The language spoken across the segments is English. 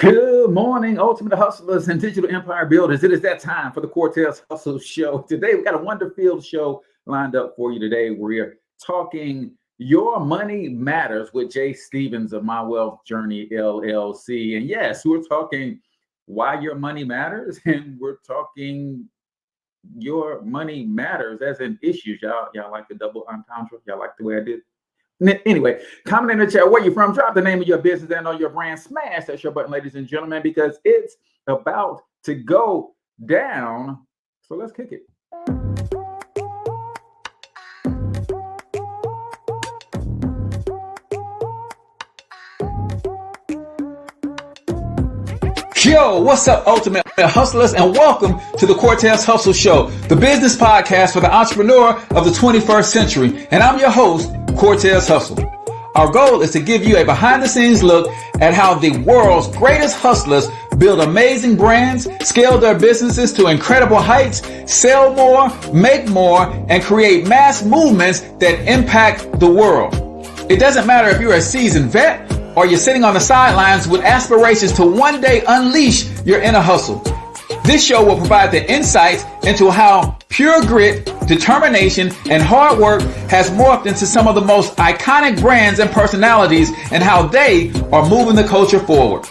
Good morning, Ultimate Hustlers and Digital Empire Builders. It is that time for the Cortez Hustle Show. Today, we've got a wonder-filled show lined up for you today. We're talking Your Money Matters with Jay Stevens of My Wealth Journey, LLC. And yes, we're talking why your money matters, and we're talking your money matters as an issue. Y'all like the double entendre? Y'all like the way I did? Anyway, comment in the chat where you're from. Drop the name of your business and or your brand. Smash that share button, ladies and gentlemen, because it's about to go down. So let's kick it. Yo, what's up, Ultimate Hustlers, and welcome to the Cortez Hustle Show, the business podcast for the entrepreneur of the 21st century. And I'm your host, Cortez Hustle. Our goal is to give you a behind-the-scenes look at how the world's greatest hustlers build amazing brands, scale their businesses to incredible heights, sell more, make more, and create mass movements that impact the world. It doesn't matter if you're a seasoned vet or you're sitting on the sidelines with aspirations to one day unleash your inner hustle. This show will provide the insights into how pure grit, determination, and hard work has morphed into some of the most iconic brands and personalities and how they are moving the culture forward.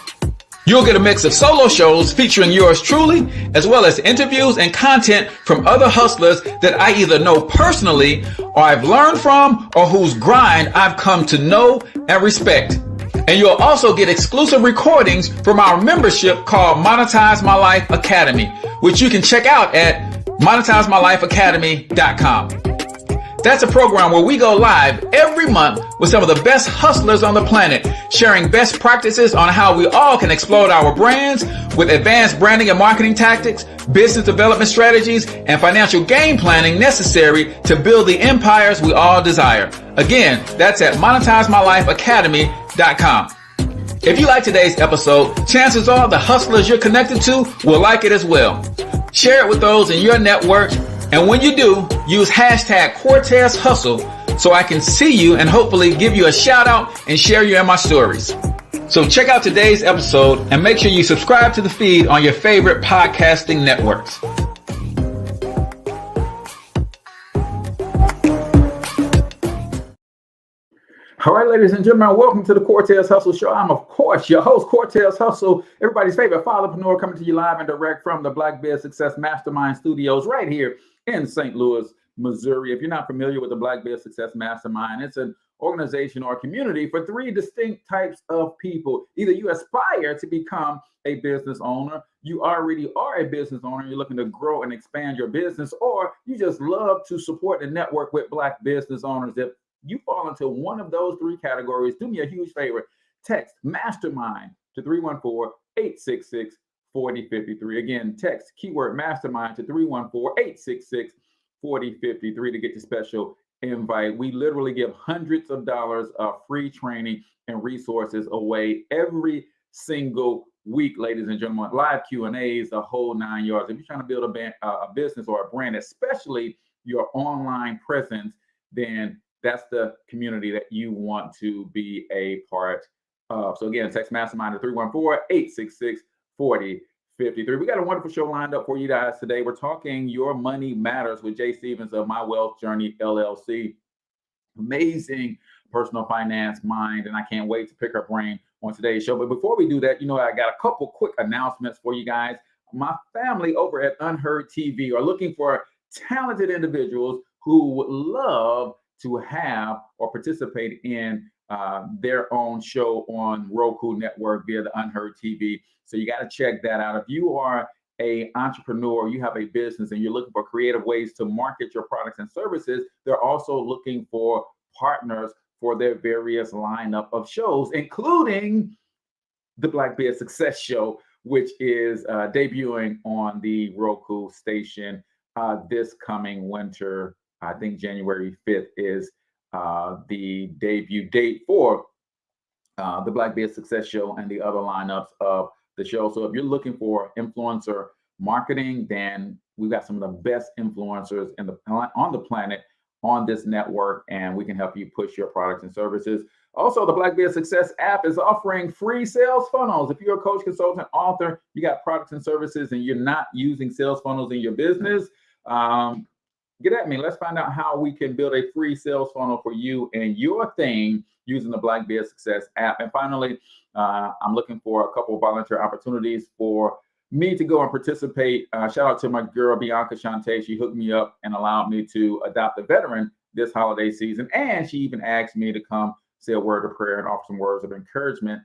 You'll get a mix of solo shows featuring yours truly, as well as interviews and content from other hustlers that I either know personally or I've learned from or whose grind I've come to know and respect. And you'll also get exclusive recordings from our membership called Monetize My Life Academy, which you can check out at monetizemylifeacademy.com. That's a program where we go live every month with some of the best hustlers on the planet, sharing best practices on how we all can explode our brands with advanced branding and marketing tactics, business development strategies, and financial game planning necessary to build the empires we all desire. Again, that's at monetizemylifeacademy.com. If you like today's episode, chances are the hustlers you're connected to will like it as well. Share it with those in your network. And when you do, use hashtag Cortez Hustle so I can see you and hopefully give you a shout out and share you in my stories. So check out today's episode and make sure you subscribe to the feed on your favorite podcasting networks. All right, ladies and gentlemen, welcome to the Cortez Hustle Show. I'm, of course, your host, Cortez Hustle, everybody's favorite fatherpreneur, coming to you live and direct from the Black Bear Success Mastermind Studios right here in St. Louis, Missouri. If you're not familiar with the Black Bear Success Mastermind, it's an organization or community for three distinct types of people. Either you aspire to become a business owner, you already are a business owner, you're looking to grow and expand your business, or you just love to support and network with Black business owners. If you fall into one of those three categories, do me a huge favor. Text Mastermind to 314-866-4053. Again, text keyword Mastermind to 314-866-4053 to get your special invite. We literally give hundreds of dollars of free training and resources away every single week, ladies and gentlemen. Live Q&As, the whole 9 yards. If you're trying to build a business or a brand, especially your online presence, then that's the community that you want to be a part of. So again, text Mastermind to 314-866-4053. We got a wonderful show lined up for you guys today. We're talking Your Money Matters with Jay Stevens of My Wealth Journey, LLC. Amazing personal finance mind, and I can't wait to pick her brain on today's show. But before we do that, I got a couple quick announcements for you guys. My family over at Unheard TV are looking for talented individuals who would love to have or participate in their own show on Roku Network via the Unheard TV. So you got to check that out. If you are an entrepreneur, you have a business, and you're looking for creative ways to market your products and services, they're also looking for partners for their various lineup of shows, including the Black Bear Success Show, which is debuting on the Roku station this coming winter. I think January 5th is the debut date for the Black Bear Success Show and the other lineups of the show. So if you're looking for influencer marketing, then we've got some of the best influencers on the planet on this network, and we can help you push your products and services. Also, the Black Beard Success app is offering free sales funnels. If you're a coach, consultant, author, you got products and services, and you're not using sales funnels in your business, get at me. Let's find out how we can build a free sales funnel for you and your thing using the Black Beard Success app. And finally, I'm looking for a couple of volunteer opportunities for me to go and participate. Shout out to my girl, Bianca Shante. She hooked me up and allowed me to adopt a veteran this holiday season. And she even asked me to come say a word of prayer and offer some words of encouragement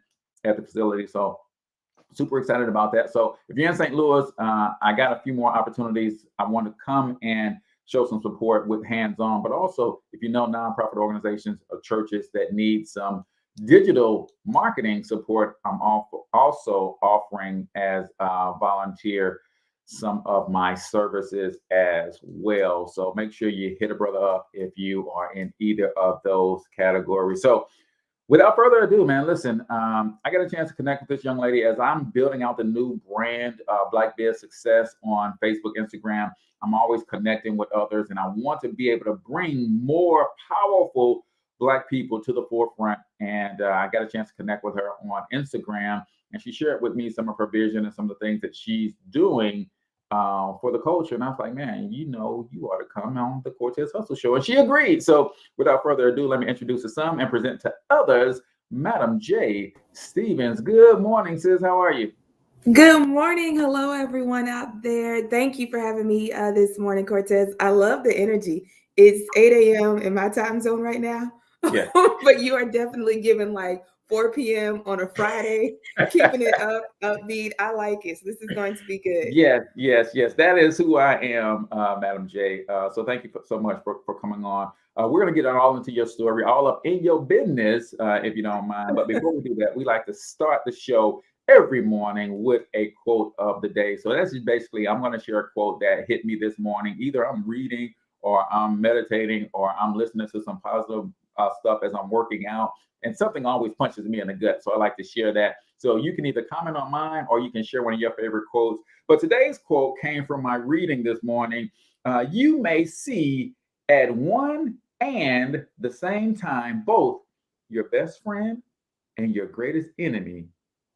at the facility. So super excited about that. So if you're in St. Louis, I got a few more opportunities. I want to come and show some support with hands-on, but also if you know nonprofit organizations or churches that need some digital marketing support, I'm also offering as a volunteer some of my services as well. So make sure you hit a brother up if you are in either of those categories. So without further ado, man, listen, I got a chance to connect with this young lady as I'm building out the new brand, Black Beard Success, on Facebook, Instagram. I'm always connecting with others, and I want to be able to bring more powerful Black people to the forefront. And I got a chance to connect with her on Instagram, and she shared with me some of her vision and some of the things that she's doing for the culture. And I was like, man, you ought to come on the Cortez Hustle Show. And she agreed. So without further ado, let me introduce to some and present to others, Madam J. Stevens. Good morning, sis. How are you? Good morning. Hello, everyone out there. Thank you for having me this morning, Cortez. I love the energy. It's 8 a.m. in my time zone right now. Yeah. But you are definitely giving like 4 p.m. on a Friday, keeping it upbeat. I like it. So this is going to be good. Yes. That is who I am, Madam J. So thank you so much for coming on. We're going to get all into your story, all up in your business, if you don't mind. But before we do that, we like to start the show every morning with a quote of the day. So that's just basically, I'm going to share a quote that hit me this morning. Either I'm reading or I'm meditating or I'm listening to some positive stuff as I'm working out. And something always punches me in the gut. So I like to share that. So you can either comment on mine or you can share one of your favorite quotes. But today's quote came from my reading this morning. You may see at one and the same time both your best friend and your greatest enemy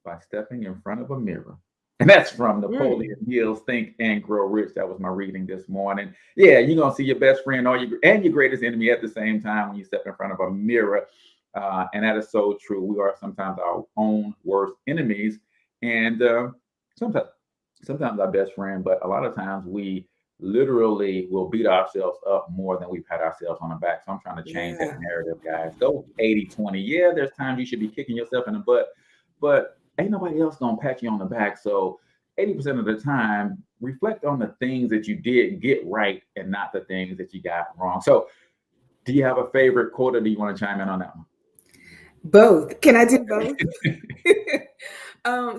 by stepping in front of a mirror. And that's from Napoleon Hill's Think and Grow Rich. That was my reading this morning. Yeah, you're going to see your best friend or your greatest enemy at the same time when you step in front of a mirror. And that is so true. We are sometimes our own worst enemies. And sometimes our best friend, but a lot of times we literally will beat ourselves up more than we pat ourselves on the back. So I'm trying to change that narrative, guys. Go 80-20. Yeah, there's times you should be kicking yourself in the butt, but ain't nobody else gonna pat you on the back. So 80% of the time, reflect on the things that you did get right and not the things that you got wrong. So do you have a favorite quote or do you want to chime in on that one? Both. Can I do both?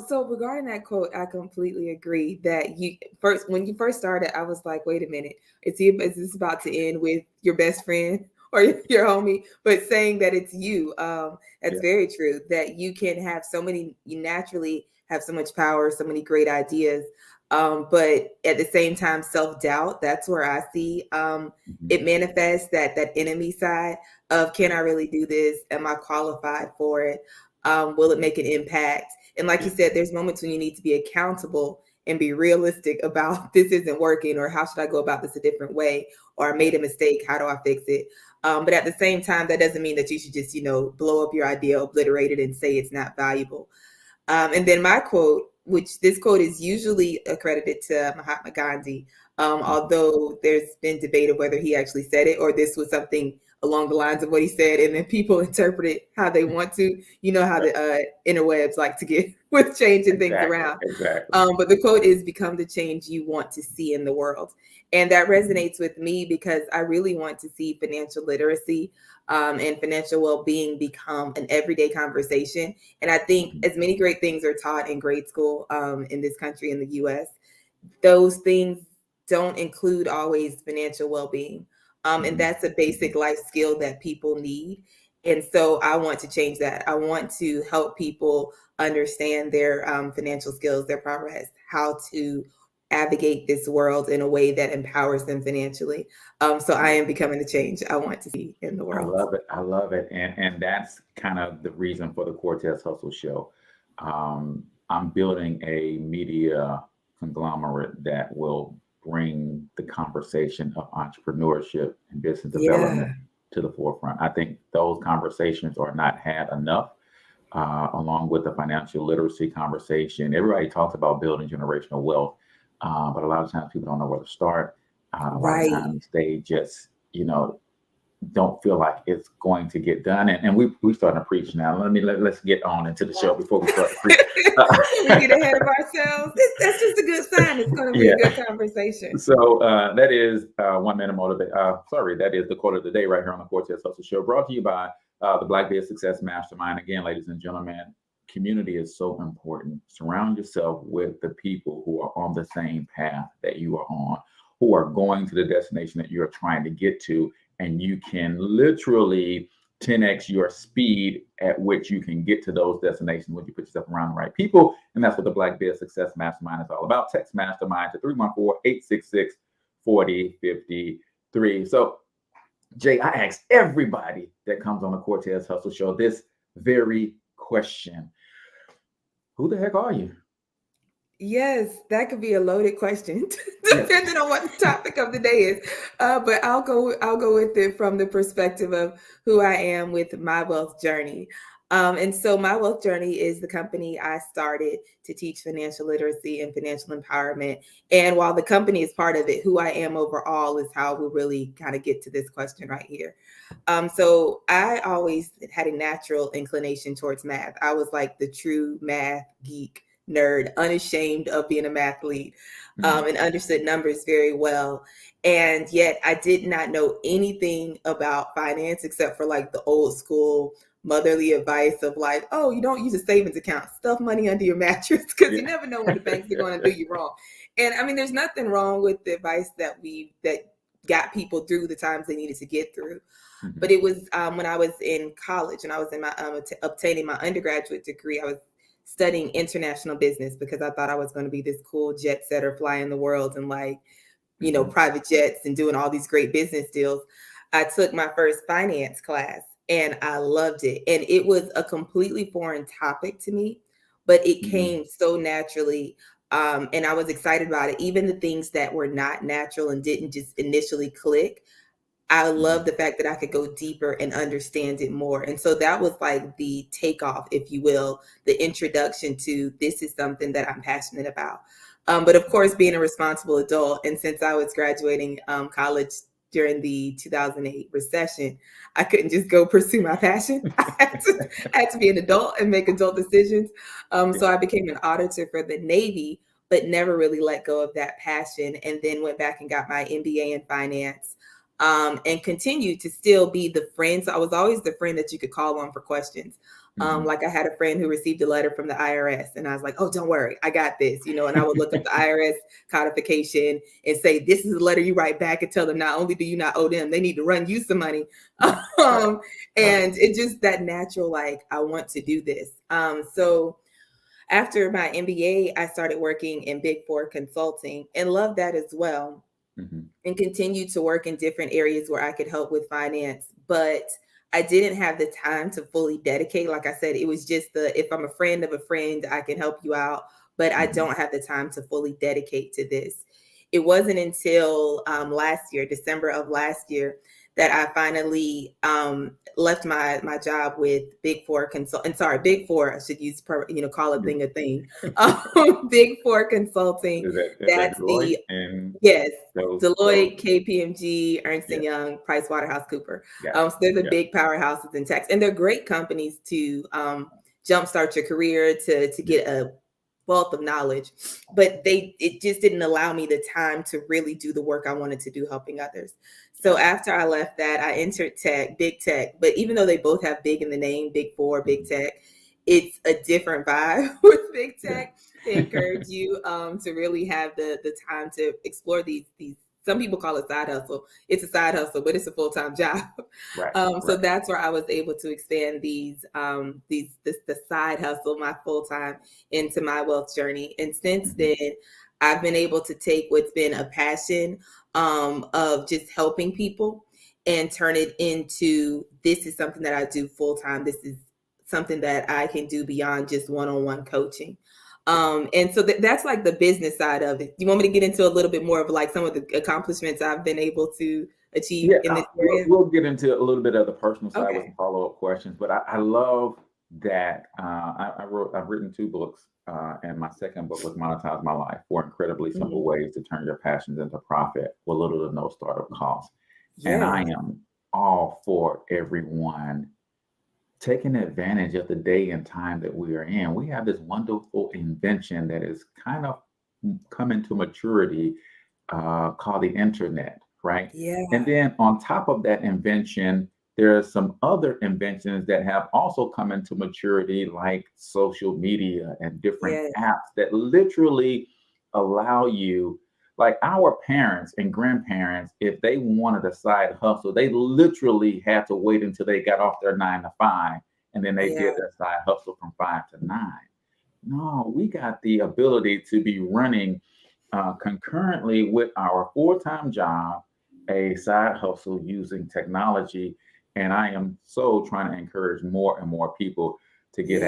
So regarding that quote, I completely agree that when you first started, I was like, wait a minute, is this about to end with your best friend or your homie? But saying that it's you, that's very true, that you naturally have so much power, so many great ideas. But at the same time, self-doubt, that's where I see it manifests, that enemy side of, can I really do this? Am I qualified for it? Will it make an impact? And like you said, there's moments when you need to be accountable and be realistic about, this isn't working, or how should I go about this a different way? Or I made a mistake, how do I fix it? But at the same time, that doesn't mean that you should just, blow up your idea, obliterate it, and say it's not valuable. And then my quote, which this quote is usually accredited to Mahatma Gandhi, although there's been debate of whether he actually said it or this was something along the lines of what he said, and then people interpret it how they want to. You know how the interwebs like to get with changing things around. Exactly. But the quote is, become the change you want to see in the world. And that resonates with me because I really want to see financial literacy and financial well-being become an everyday conversation. And I think as many great things are taught in grade school in this country, in the US, those things don't include always financial well-being. And that's a basic life skill that people need. And so I want to change that. I want to help people understand their financial skills, their progress, how to navigate this world in a way that empowers them financially. So I am becoming the change I want to see in the I world. love it. I love it. And that's kind of the reason for the Cortez Hustle Show. I'm building a media conglomerate that will bring the conversation of entrepreneurship and business development Yeah. to the forefront. I think those conversations are not had enough, along with the financial literacy conversation. Everybody talks about building generational wealth, but a lot of times people don't know where to start. A lot of Right. times they just, don't feel like it's going to get done. And we starting to preach now. Let's get on into the show before we start to preach. We get ahead of ourselves. That's just a good sign. It's going to be Yeah. a good conversation. So that is 1 minute motivate. That is the quote of the day right here on the Cortez Hustle Show, brought to you by the Black Biz Success Mastermind. Again, ladies and gentlemen, community is so important. Surround yourself with the people who are on the same path that you are on, who are going to the destination that you're trying to get to, and you can literally 10x your speed at which you can get to those destinations when you put yourself around the right people. And that's what the Black Biz Success Mastermind is all about. Text Mastermind to 314-866-4053. So, Jay, I ask everybody that comes on the Cortez Hustle Show this very question. Who the heck are you? Yes, that could be a loaded question, depending on what the topic of the day is. But I'll go with it from the perspective of who I am with My Wealth Journey. And so My Wealth Journey is the company I started to teach financial literacy and financial empowerment. And while the company is part of it, who I am overall is how we really kind of get to this question right here. So I always had a natural inclination towards math. I was like the true math geek nerd, unashamed of being a mathlete, and understood numbers very well. And yet I did not know anything about finance except for like the old school motherly advice of like, oh, you don't use a savings account, stuff money under your mattress because you never know when the banks are going to do you wrong. And I mean, there's nothing wrong with the advice that got people through the times they needed to get through. But it was when I was in college and I was in my obtaining my undergraduate degree, I was studying international business because I thought I was going to be this cool jet setter flying the world and like, private jets and doing all these great business deals. I took my first finance class and I loved it. And it was a completely foreign topic to me, but it came so naturally. And I was excited about it. Even the things that were not natural and didn't just initially click, I love the fact that I could go deeper and understand it more. And so that was like the takeoff, if you will, the introduction to this is something that I'm passionate about. But of course, being a responsible adult, and since I was graduating college during the 2008 recession, I couldn't just go pursue my passion. I had to be an adult and make adult decisions. So I became an auditor for the Navy, but never really let go of that passion, and then went back and got my MBA in finance. And continue to still be the friend. So I was always the friend that you could call on for questions. Like I had a friend who received a letter from the IRS and I was like, oh, don't worry, I got this, and I would look up the IRS codification and say, this is the letter you write back and tell them not only do you not owe them, they need to run you some money. And it's just that natural, like, I want to do this. So after my MBA, I started working in Big Four consulting and loved that as well. And continued to work in different areas where I could help with finance. But I didn't have the time to fully dedicate. Like I said, it was just if I'm a friend of a friend, I can help you out, but I don't have the time to fully dedicate to this. It wasn't until last year, December of last year, that I finally left my job with Big Four Consulting. Sorry, Big Four. I should use call a thing a thing. Big Four Consulting. That's the yes, Deloitte, KPMG, Ernst & Young, PricewaterhouseCoopers. So they're the big powerhouses in tax, and they're great companies to jumpstart your career, to get a wealth of knowledge, but it just didn't allow me the time to really do the work I wanted to do helping others. So after I left that, I entered big tech, but even though they both have big in the name, Big Four, big tech, it's a different vibe with big tech. They encourage you to really have the time to explore these some people call it side hustle. It's a side hustle, but it's a full-time job. Right. So that's where I was able to expand the side hustle, my full-time, into my wealth journey. And since then, I've been able to take what's been a passion of just helping people and turn it into, this is something that I do full-time. This is something that I can do beyond just one-on-one coaching. And so that's like the business side of it. Do you want me to get into a little bit more of like some of the accomplishments I've been able to achieve in this area? We'll get into a little bit of the personal side with Okay. some follow-up questions, but I love that I've written 2 books, and my second book was Monetize My Life: 4 Incredibly Simple Ways to Turn Your Passions into Profit with little to no startup cost. And I am all for everyone taking advantage of the day and time that we are in. We have this wonderful invention that is kind of coming to maturity, called the internet, right? Yeah. And then on top of that invention, there are some other inventions that have also come into maturity, like social media and different apps that literally allow you, like our parents and grandparents, if they wanted a side hustle, they literally had to wait until they got off their 9 to 5, and then they did their side hustle from 5 to 9. No, we got the ability to be running concurrently with our full-time job, a side hustle using technology. And I am so trying to encourage more and more people to get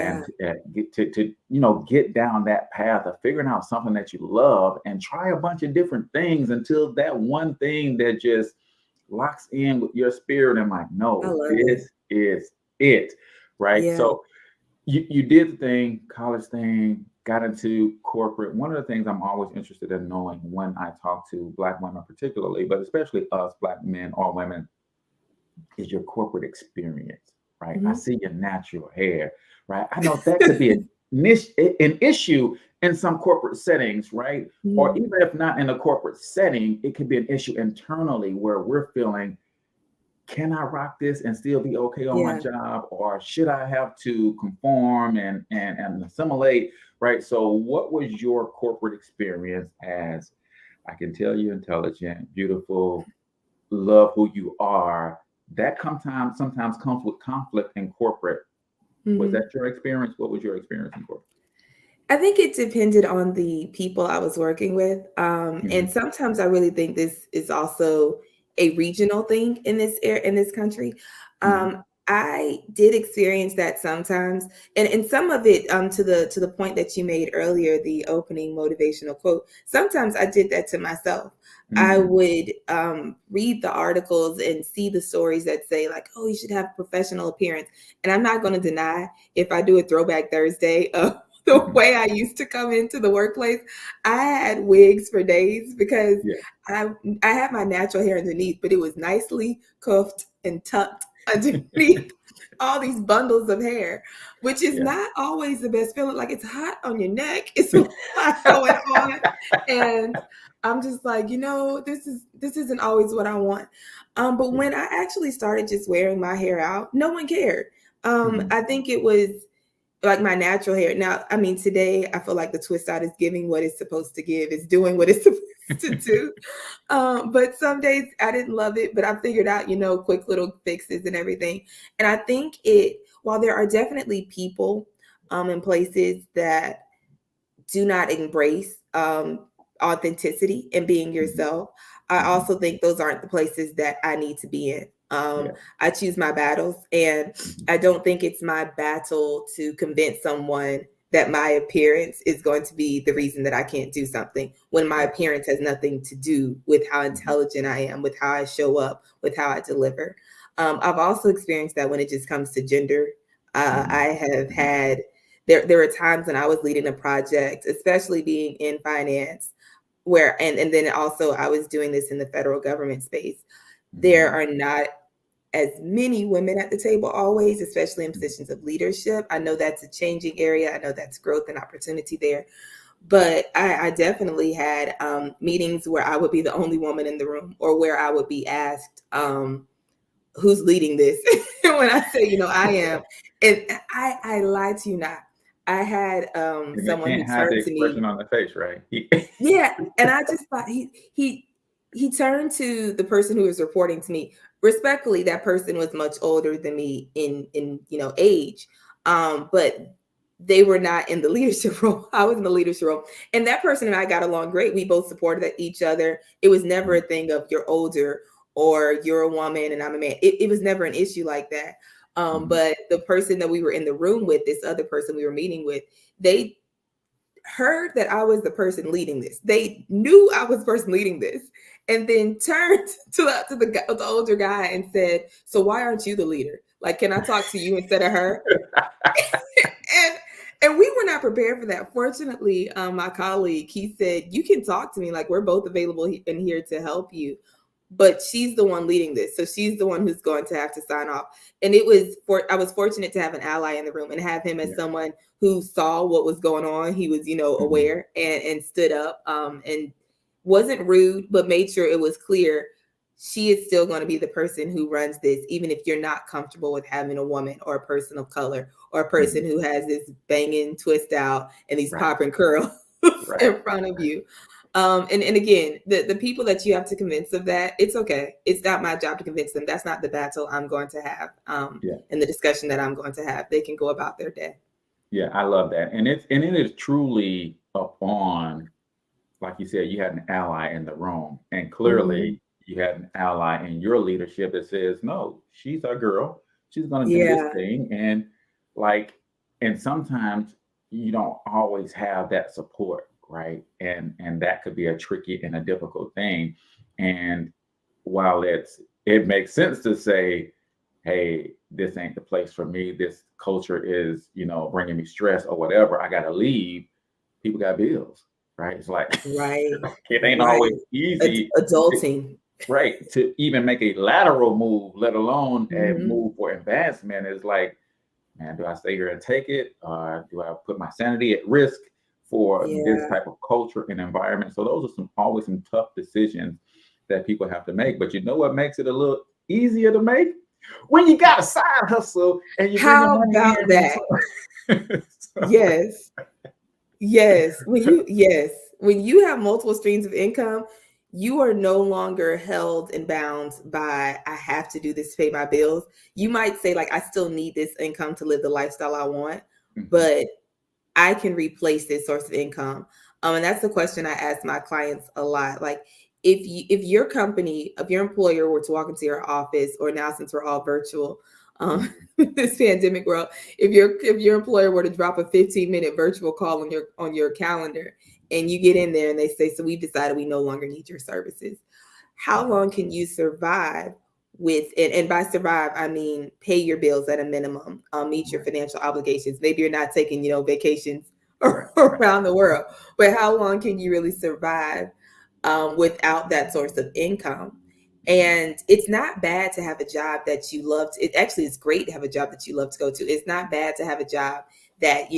get down that path of figuring out something that you love and try a bunch of different things until that one thing that just locks in with your spirit and like, no, this is it, right? So you did the thing, college thing, got into corporate. One of the things I'm always interested in knowing when I talk to Black women particularly, but especially us Black men or women, is your corporate experience, right? I see your natural hair, right? I know that could be an issue in some corporate settings, right? Or even if not in a corporate setting, it could be an issue internally where we're feeling, can I rock this and still be okay on my job? Or should I have to conform and assimilate, right? So what was your corporate experience as, I can tell you're intelligent, beautiful, love who you are. That sometimes comes with conflict in corporate. Was that your experience? What was your experience in corporate? I think it depended on the people I was working with. And sometimes I really think this is also a regional thing in this country. I did experience that sometimes, and some of it to the point that you made earlier, the opening motivational quote. Sometimes I did that to myself. I would read the articles and see the stories that say like, oh, you should have professional appearance. And I'm not going to deny, if I do a throwback Thursday of the way I used to come into the workplace, I had wigs for days because I had my natural hair underneath, but it was nicely cuffed and tucked underneath all these bundles of hair, which is not always the best feeling. Like, it's hot on your neck. It's a lot going on. And I'm just like, this isn't always what I want. But when I actually started just wearing my hair out, no one cared. I think it was like my natural hair. Now, I mean, today I feel like the twist out is giving what it's supposed to give, is doing what it's supposed to do. But some days I didn't love it, but I figured out, quick little fixes and everything. And I think while there are definitely people in places that do not embrace authenticity and being yourself, I also think those aren't the places that I need to be in. I choose my battles, and I don't think it's my battle to convince someone that my appearance is going to be the reason that I can't do something, when my appearance has nothing to do with how intelligent I am, with how I show up, with how I deliver. I've also experienced that when it just comes to gender. I have had, there were times when I was leading a project, especially being in finance, where, and then also I was doing this in the federal government space. There are not as many women at the table always, especially in positions of leadership. I know that's a changing area. I know that's growth and opportunity there. But I definitely had meetings where I would be the only woman in the room, or where I would be asked, who's leading this? When I say, I am. And I lied to you not. I had someone who can't hide the turned to me. expression on the face, right? Yeah. And I just thought he he turned to the person who was reporting to me. Respectfully, that person was much older than me in age, but they were not in the leadership role. I was in the leadership role, and that person and I got along great. We both supported each other. It was never a thing of you're older or you're a woman and I'm a man. It was never an issue like that. But the person that we were in the room with, this other person we were meeting with, they heard that I was the person leading this. They knew I was the person leading this, and then turned to the older guy and said, "So why aren't you the leader? Like, can I talk to you instead of her?" and we were not prepared for that. Fortunately, my colleague, he said, "You can talk to me. Like, we're both available in here to help you." But she's the one leading this, so she's the one who's going to have to sign off. And I was fortunate to have an ally in the room and have him as someone who saw what was going on. He was, aware and stood up, and wasn't rude, but made sure it was clear she is still going to be the person who runs this, even if you're not comfortable with having a woman or a person of color or a person who has this banging twist out and these popping curls in front of you. And again, the people that you have to convince of that, it's okay. It's not my job to convince them. That's not the battle I'm going to have, and the discussion that I'm going to have. They can go about their day. Yeah, I love that. And it is truly upon, like you said, you had an ally in the room, and clearly you had an ally in your leadership that says, no, she's our girl. She's going to do this thing. And sometimes you don't always have that support. Right. And that could be a tricky and a difficult thing. And while it makes sense to say, hey, this ain't the place for me. This culture is, bringing me stress or whatever. I got to leave. People got bills. Right. It's like, it ain't always easy. Adulting. Right. To even make a lateral move, let alone a move for advancement. Is like, man, do I stay here and take it? Or do I put my sanity at risk for this type of culture and environment? So those are always some tough decisions that people have to make. But you know what makes it a little easier to make? When you got a side hustle and you bring How money about in. that? Yes. When you have multiple streams of income, you are no longer held and bound by, I have to do this to pay my bills. You might say, like, I still need this income to live the lifestyle I want, but I can replace this source of income. And that's the question I ask my clients a lot. Like, if your company, if your employer were to walk into your office, or now since we're all virtual, this pandemic world, if your employer were to drop a 15-minute virtual call on your calendar, and you get in there and they say, so we've decided we no longer need your services, how long can you survive with it? And by survive, I mean pay your bills at a minimum, meet your financial obligations. Maybe you're not taking, vacations around the world, but how long can you really survive without that source of income? And it's not bad to have a job that you love. It actually is great to have a job that you love to go to. It's not bad to have a job that,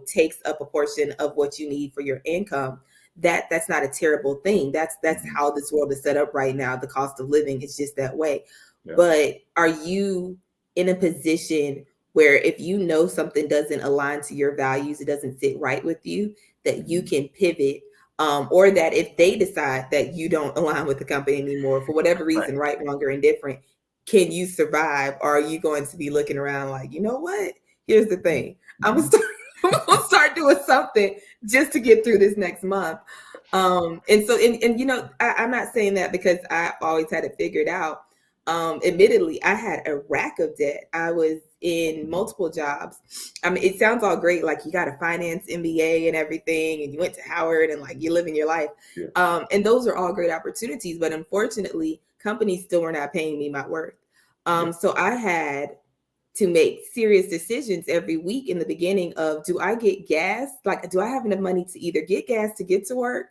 takes up a portion of what you need for your income. That's not a terrible thing. That's how this world is set up right now. The cost of living is just that way. Yeah. But are you in a position where if you know something doesn't align to your values, it doesn't sit right with you, that you can pivot? Or that if they decide that you don't align with the company anymore for whatever reason, right, wrong, or indifferent, can you survive? Or are you going to be looking around like, you know what? Here's the thing. I'm gonna start doing something just to get through this next month. I'm not saying that because I always had it figured out. Admittedly, I had a rack of debt. I was in multiple jobs. I mean, it sounds all great, like you got a finance MBA and everything, and you went to Howard and like you're living your life. Yeah. And those are all great opportunities, but unfortunately, companies still were not paying me my worth. So I had to make serious decisions every week in the beginning of, do I get gas? Like, do I have enough money to either get gas to get to work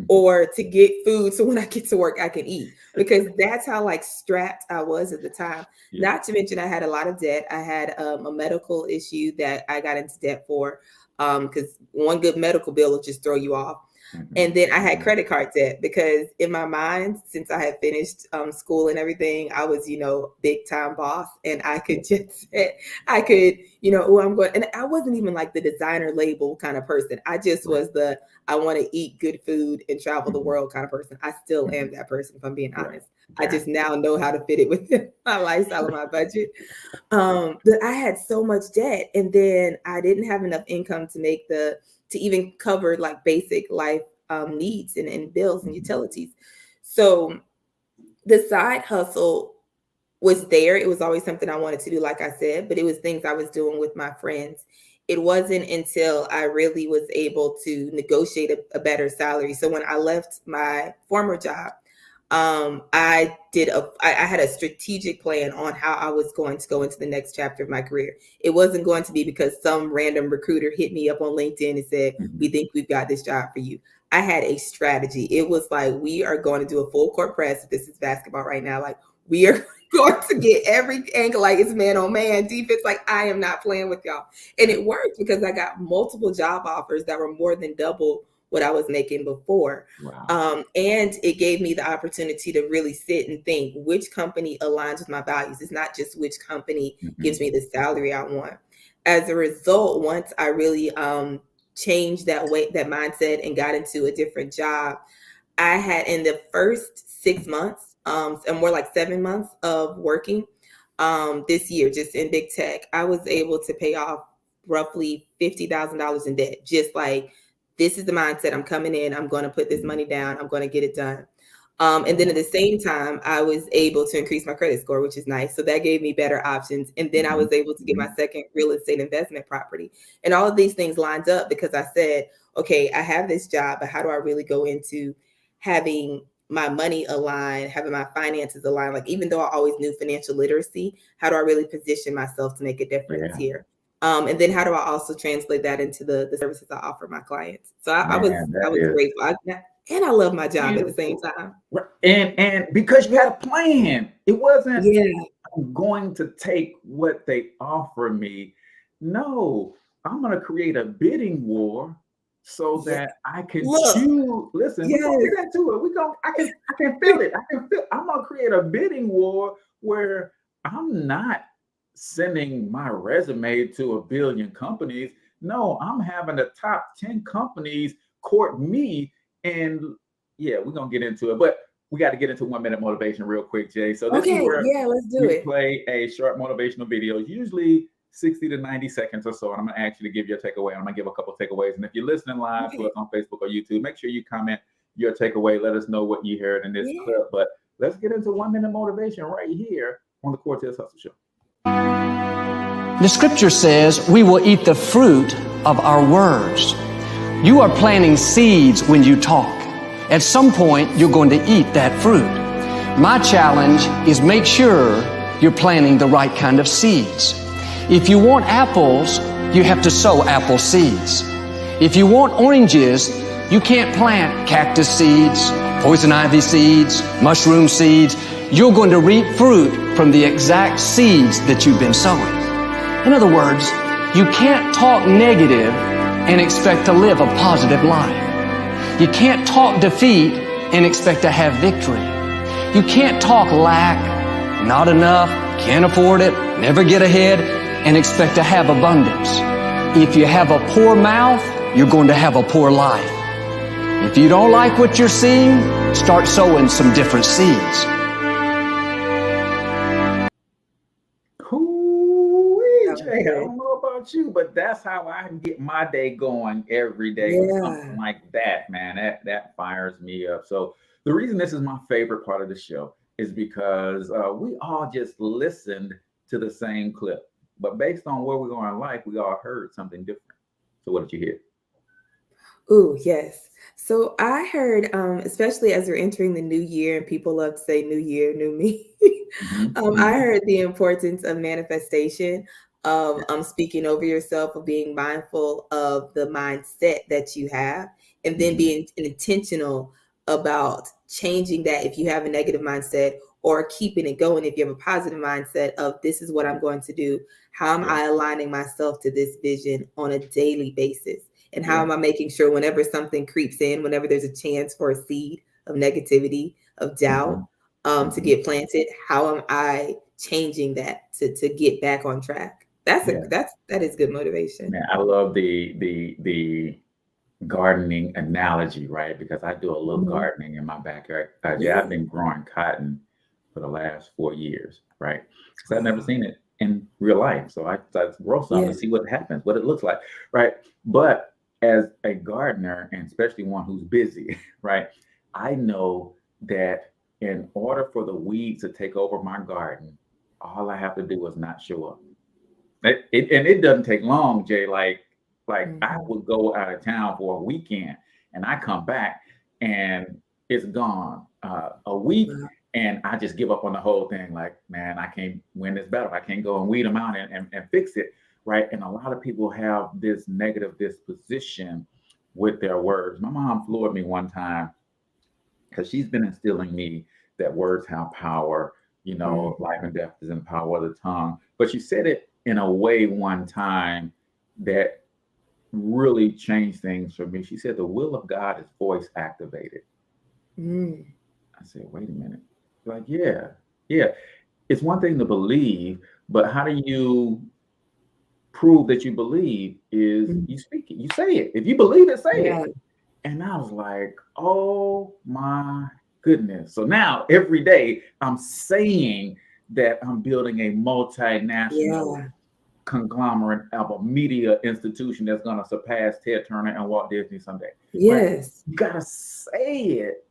or to get food so when I get to work, I can eat? Because that's how like strapped I was at the time. Yeah. Not to mention I had a lot of debt. I had a medical issue that I got into debt for because one good medical bill will just throw you off. And then I had credit card debt because in my mind, since I had finished school and everything, I was, big time boss, and I could just, oh, I'm going, and I wasn't even like the designer label kind of person. I just was I want to eat good food and travel the world kind of person. I still am that person, if I'm being honest. I just now know how to fit it within my lifestyle and my budget. But I had so much debt, and then I didn't have enough income to even cover like basic life needs and bills and utilities. So the side hustle was there. It was always something I wanted to do, like I said, but it was things I was doing with my friends. It wasn't until I really was able to negotiate a better salary. So when I left my former job, I had a strategic plan on how I was going to go into the next chapter of my career. It wasn't going to be because some random recruiter hit me up on LinkedIn and said, we think we've got this job for you. I had a strategy. It was like, we are going to do a full court press. This is basketball right now. Like, we are going to get every angle, like it's man on man defense. Like, I am not playing with y'all. And it worked because I got multiple job offers that were more than double what I was making before. Wow. And it gave me the opportunity to really sit and think which company aligns with my values. It's not just which company gives me the salary I want. As a result, once I really changed that mindset and got into a different job, I had in the first 6 months, and more like 7 months of working this year, just in big tech, I was able to pay off roughly $50,000 in debt. Just like, this is the mindset. I'm coming in. I'm going to put this money down. I'm going to get it done. And then at the same time, I was able to increase my credit score, which is nice. So that gave me better options. And then I was able to get my second real estate investment property. And all of these things lined up because I said, okay, I have this job, but how do I really go into having my money aligned, having my finances aligned? Like, even though I always knew financial literacy, how do I really position myself to make a difference here? And then how do I also translate that into the services I offer my clients? So I was grateful. And I love my job at the same time. And because you had a plan, it wasn't I'm going to take what they offer me. No, I'm going to create a bidding war so that I can choose. Listen, we're gonna get into it. I can feel it. I'm gonna create a bidding war where I'm not sending my resume to a billion companies. No, I'm having the top 10 companies court me. And we're gonna get into it, but we got to get into 1 minute motivation real quick, Jay. So this is where let's do it. Play a short motivational video, usually 60 to 90 seconds or so. And I'm gonna ask you to give your takeaway. I'm gonna give a couple of takeaways. And if you're listening live to us on Facebook or YouTube, make sure you comment your takeaway. Let us know what you heard in this clip. But let's get into 1 minute motivation right here on the Cortez Hustle Show. The scripture says we will eat the fruit of our words. You are planting seeds when you talk. At some point, you're going to eat that fruit. My challenge is make sure you're planting the right kind of seeds. If you want apples, you have to sow apple seeds. If you want oranges, you can't plant cactus seeds, poison ivy seeds, mushroom seeds. You're going to reap fruit from the exact seeds that you've been sowing. In other words, you can't talk negative and expect to live a positive life. You can't talk defeat and expect to have victory. You can't talk lack, not enough, can't afford it, never get ahead, and expect to have abundance. If you have a poor mouth, you're going to have a poor life. If you don't like what you're seeing, start sowing some different seeds. I don't know about you, but that's how I can get my day going every day with something like that, man. That fires me up. So the reason this is my favorite part of the show is because we all just listened to the same clip, but based on where we're going in life, we all heard something different. So what did you hear? Oh, yes. So I heard, especially as we're entering the new year and people love to say new year, new me, I heard the importance of manifestation, of speaking over yourself, of being mindful of the mindset that you have, and then being intentional about changing that if you have a negative mindset, or keeping it going if you have a positive mindset of this is what I'm going to do. How am I aligning myself to this vision on a daily basis? And how am I making sure whenever something creeps in, whenever there's a chance for a seed of negativity, of doubt, to get planted, how am I changing that to get back on track? That is good motivation. Man, I love the gardening analogy, right? Because I do a little gardening in my backyard. I've been growing cotton for the last 4 years, right? Because I've never seen it in real life. So I decided to grow some to see what happens, what it looks like, right? But as a gardener, and especially one who's busy, right? I know that in order for the weeds to take over my garden, all I have to do is not show up. And it doesn't take long, Jay. Like I would go out of town for a weekend and I come back and it's gone. A week and I just give up on the whole thing. Like, man, I can't win this battle. I can't go and weed them out and fix it, right? And a lot of people have this negative disposition with their words. My mom floored me one time because she's been instilling me that words have power, life and death is in the power of the tongue. But she said it in a way one time that really changed things for me. She said, the will of God is voice activated. I said, wait a minute. Like, yeah. It's one thing to believe, but how do you prove that you believe is you speak it, you say it. If you believe it, say it. And I was like, oh my goodness. So now every day I'm saying that I'm building a multinational conglomerate of a media institution that's going to surpass Ted Turner and Walt Disney someday. Yes. Right? You got to say it.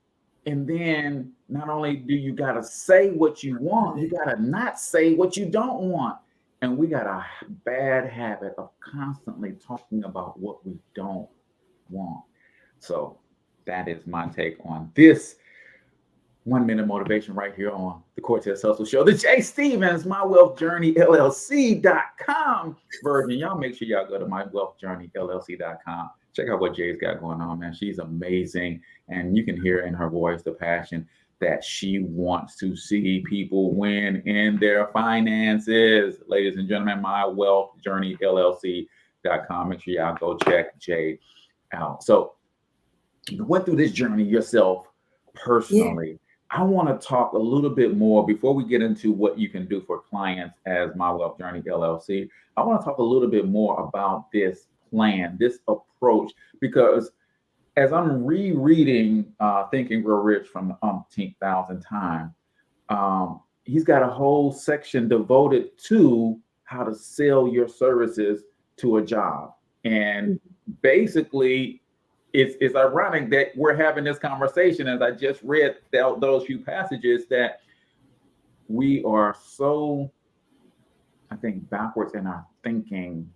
And then not only do you got to say what you want, you got to not say what you don't want. And we got a bad habit of constantly talking about what we don't want. So that is my take on this 1 minute motivation right here on the Cortez Hustle Show. The Jay Stevens, My Wealth Journey LLC.com version. Y'all make sure y'all go to My Wealth Journey LLC.com. Check out what Jay's got going on, man. She's amazing. And you can hear in her voice the passion that she wants to see people win in their finances. Ladies and gentlemen, My Wealth Journey LLC.com. Make sure y'all go check Jay out. So you went through this journey yourself personally. I want to talk a little bit more before we get into what you can do for clients as My Wealth Journey LLC. I want to talk a little bit more about this plan, this approach, because as I'm rereading Think and Grow Rich from the umpteenth thousand time, he's got a whole section devoted to how to sell your services to a job. And basically, it's ironic that we're having this conversation as I just read those few passages that we are so, I think, backwards in our thinking,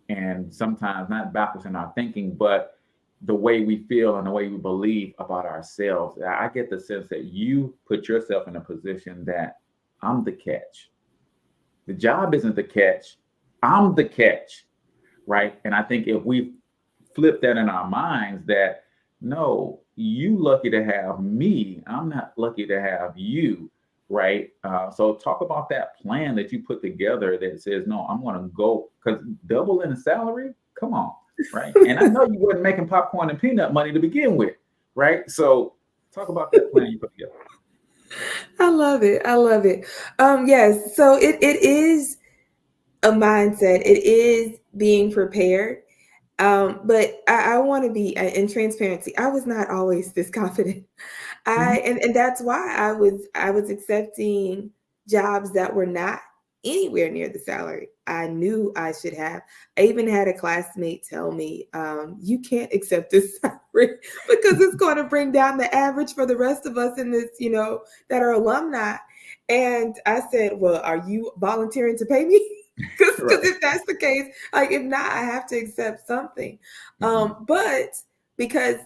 and sometimes not backwards in our thinking, but the way we feel and the way we believe about ourselves. I get the sense that you put yourself in a position that I'm the catch. The job isn't the catch. I'm the catch, right? And I think if we flip that in our minds that, no, you lucky to have me. I'm not lucky to have you, right? So talk about that plan that you put together that says, no, I'm going to go, because double in the salary, come on, right? And I know you weren't making popcorn and peanut money to begin with, right? So talk about that plan you put together. I love it. Yes. So it is a mindset. It is being prepared. But I want to be in transparency. I was not always this confident. And that's why I was accepting jobs that were not anywhere near the salary I knew I should have. I even had a classmate tell me, you can't accept this salary because it's going to bring down the average for the rest of us in this, that are alumni. And I said, well, are you volunteering to pay me? Because if that's the case, like if not, I have to accept something. But because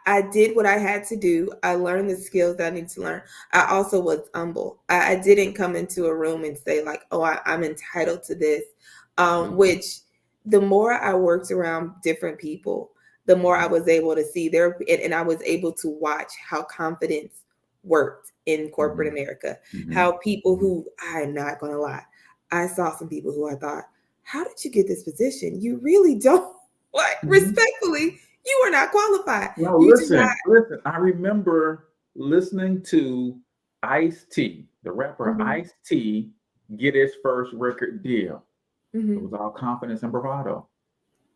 I did what I had to do, I learned the skills that I need to learn. I also was humble. I didn't come into a room and say like, oh, I'm entitled to this. Which the more I worked around different people, the more I was able to see there, and I was able to watch how confidence worked in corporate America. How people who, I'm not going to lie, I saw some people who I thought, how did you get this position? You really don't Like, Mhm. respectfully, you are not qualified. No, You do listen, not. listen. I remember listening to Ice-T, the rapper Mhm, Ice-T, get his first record deal. It mhm. was all confidence and bravado.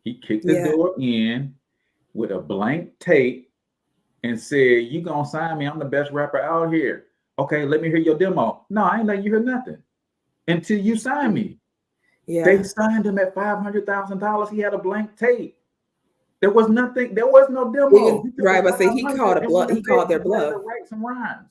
He kicked the Yeah, door in with a blank tape and said, "You gonna sign me? I'm the best rapper out here. Okay, let me hear your demo." No, I ain't letting you hear nothing until you sign me. They yeah. signed him at $500,000. He had a blank tape. There was nothing. There was no It was demo. He took the right. I say he 500 called a and bluff. went He and begged called their people bluff. to write some rhymes.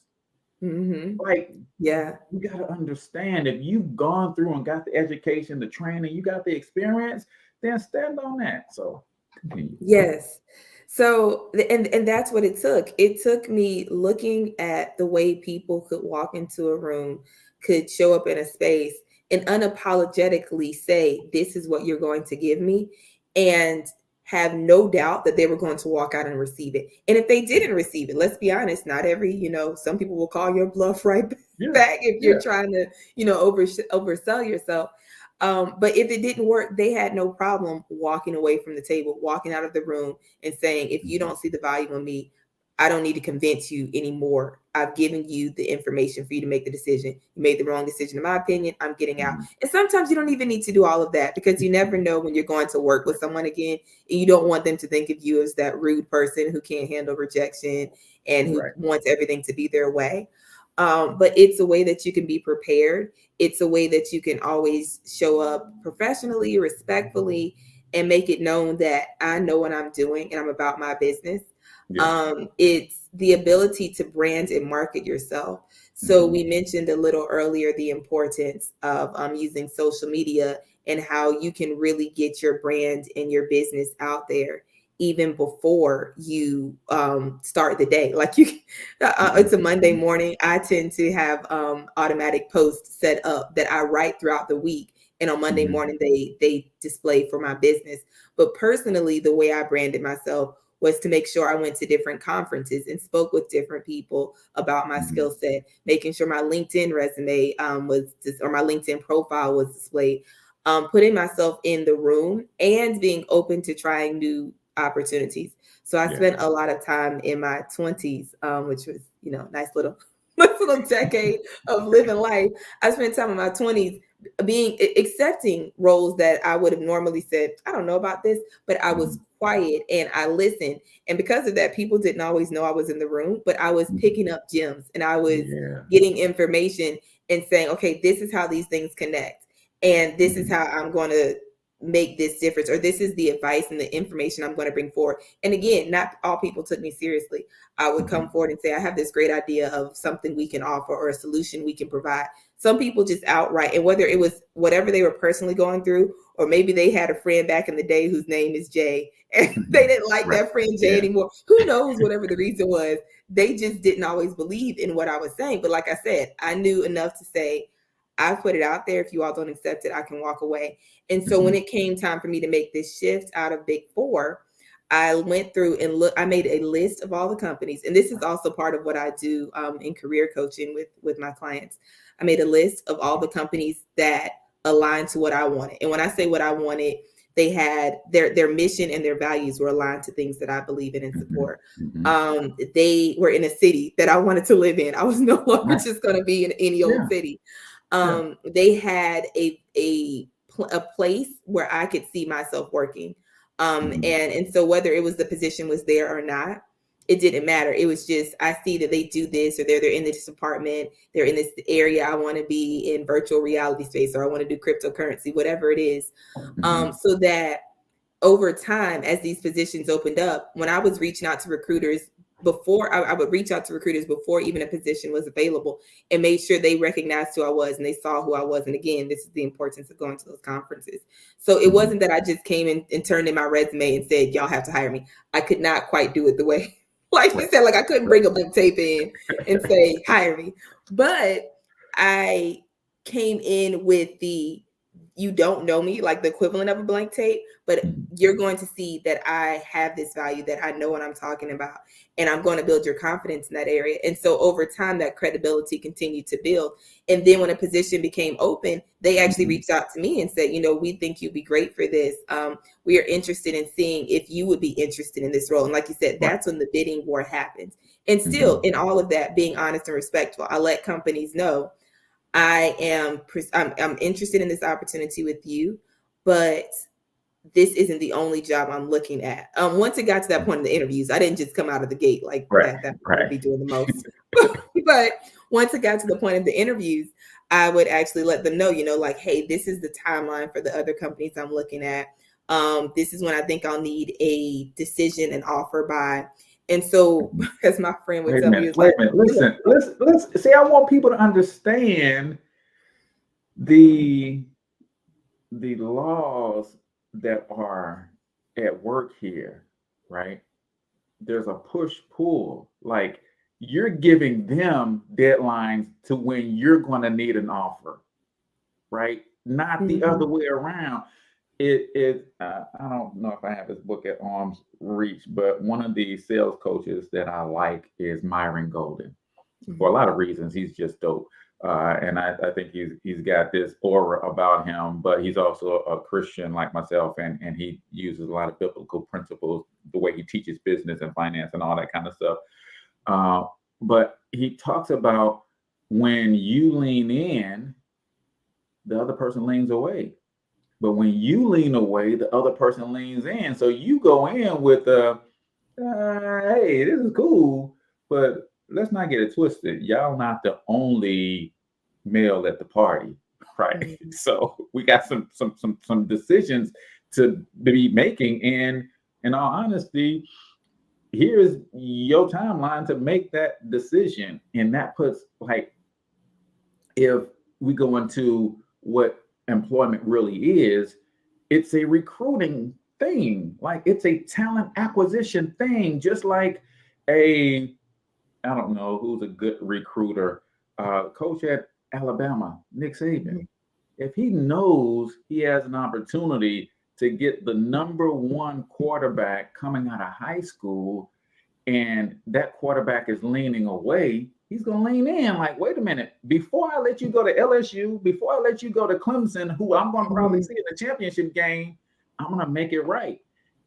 Hmm. Like, Yeah. you got to understand, if you've gone through and got the education, the training, you got the experience, then stand on that. So continue. Yes. So, and that's what it took. It took me looking at the way people could walk into a room, could show up in a space and unapologetically say, "This is what you're going to give me," and have no doubt that they were going to walk out and receive it. And if they didn't receive it, let's be honest, not every, some people will call your bluff right Yeah, back if you're yeah. trying to, oversell yourself. But if it didn't work, they had no problem walking away from the table, walking out of the room and saying, if you Mhm. don't see the value in me, I don't need to convince you anymore. I've given you the information for you to make the decision. You made the wrong decision, in my opinion. I'm getting out. Mhm. And sometimes you don't even need to do all of that because you never know when you're going to work with someone again. And you don't want them to think of you as that rude person who can't handle rejection and who Right. wants everything to be their way. But it's a way that you can be prepared. It's a way that you can always show up professionally, respectfully, and make it known that I know what I'm doing and I'm about my business. Yeah. It's the ability to brand and market yourself. So Mhm. we mentioned a little earlier the importance of using social media and how you can really get your brand and your business out there even before you start the day. Like Mhm. it's a Monday Mhm. morning. I tend to have automatic posts set up that I write throughout the week, and on Monday Mhm. morning they display for my business. But personally, the way I branded myself was to make sure I went to different conferences and spoke with different people about my skill Mhm. set, making sure my LinkedIn resume or my LinkedIn profile was displayed, putting myself in the room and being open to trying new opportunities. So I Yeah. spent a lot of time in my 20s, which was, nice little nice little decade of living life. I spent time in my 20s being accepting roles that I would have normally said, I don't know about this, but I was Mhm. quiet and I listened. And because of that, people didn't always know I was in the room, but I was Mhm. picking up gems and I was Yeah. getting information and saying, okay, this is how these things connect. And this is Mhm. how I'm going to make this difference, or this is the advice and the information I'm going to bring forward. And again, not all people took me seriously. I would come Mhm. forward and say, I have this great idea of something we can offer or a solution we can provide. Some people just outright, and whether it was whatever they were personally going through, or maybe they had a friend back in the day whose name is Jay, and they Mhm. didn't like Right. that friend Jay Yeah. anymore. Who knows, whatever the reason was, they just didn't always believe in what I was saying. But like I said, I knew enough to say, I've put it out there. If you all don't accept it, I can walk away. And so when Mhm. it came time for me to make this shift out of Big Four, I went through and I made a list of all the companies. And this is also part of what I do in career coaching with my clients. I made a list of all the companies that aligned to what I wanted. And when I say what I wanted, they had their mission and their values were aligned to things that I believe in and Mhm. support. Mhm. They were in a city that I wanted to live in. I was no longer Right. just going to be in any old Yeah. city. Yeah. They had a place where I could see myself working. Mhm. And so whether it was the position was there or not, it didn't matter. It was just, I see that they do this, or they're in this department, they're in this area. I want to be in virtual reality space, or I want to do cryptocurrency, whatever it is. Mhm. So that over time, as these positions opened up, when I was reaching out to recruiters before, I would reach out to recruiters before even a position was available, and made sure they recognized who I was and they saw who I was. And again, this is the importance of going to those conferences. So it Mhm. wasn't that I just came in and turned in my resume and said, y'all have to hire me. I could not quite do it the way, like you Right. said, like I couldn't Right. bring a blank tape in and say, hire me. But I came in with you don't know me, like the equivalent of a blank tape, but you're going to see that I have this value, that I know what I'm talking about, and I'm going to build your confidence in that area. And so over time, that credibility continued to build. And then when a position became open, they actually reached out to me and said, we think you'd be great for this. We are interested in seeing if you would be interested in this role. And like you said, that's when the bidding war happens. And still, in all of that, being honest and respectful, I let companies know I'm interested in this opportunity with you, but this isn't the only job I'm looking at. Once it got to that point in the interviews, I didn't just come out of the gate like that would be doing the most. But once it got to the point of the interviews, I would actually let them know, like, hey, this is the timeline for the other companies I'm looking at. This is when I think I'll need a decision and offer by. And so, as my friend would tell me, wait a minute, listen, let's see. I want people to understand the laws that are at work here, right? There's a push-pull. Like, you're giving them deadlines to when you're going to need an offer, right? Not the other way around. I don't know if I have this book at arm's reach, but one of the sales coaches that I like is Myron Golden. For a lot of reasons, he's just dope. And I think he's got this aura about him, but he's also a Christian like myself, and he uses a lot of biblical principles, the way he teaches business and finance and all that kind of stuff. But he talks about when you lean in, the other person leans away. But when you lean away, the other person leans in. So you go in with hey, this is cool, but let's not get it twisted. Y'all not the only male at the party, right? So we got some decisions to be making. And in all honesty, here's your timeline to make that decision. And that puts, like, if we go into what employment really is, it's a recruiting thing. Like, it's a talent acquisition thing, just like I don't know who's a good recruiter, coach at Alabama, Nick Saban. If he knows he has an opportunity to get the number one quarterback coming out of high school, and that quarterback is leaning away, he's going to lean in like, wait a minute, before I let you go to LSU, before I let you go to Clemson, who I'm going to probably see in the championship game, I'm going to make it right.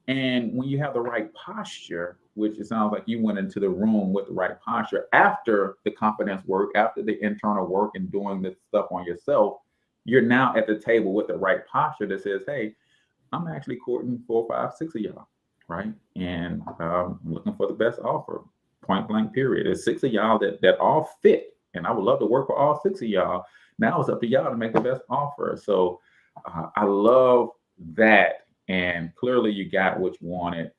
And when you have the right posture, which it sounds like you went into the room with the right posture after the confidence work, after the internal work and doing this stuff on yourself, you're now at the table with the right posture that says, hey, I'm actually courting 4, 5, 6 of y'all, right? And I'm looking for the best offer. Point blank period. There's 6 of y'all that all fit, and I would love to work for all 6 of y'all. Now it's up to y'all to make the best offer. So I love that, and clearly you got what you wanted.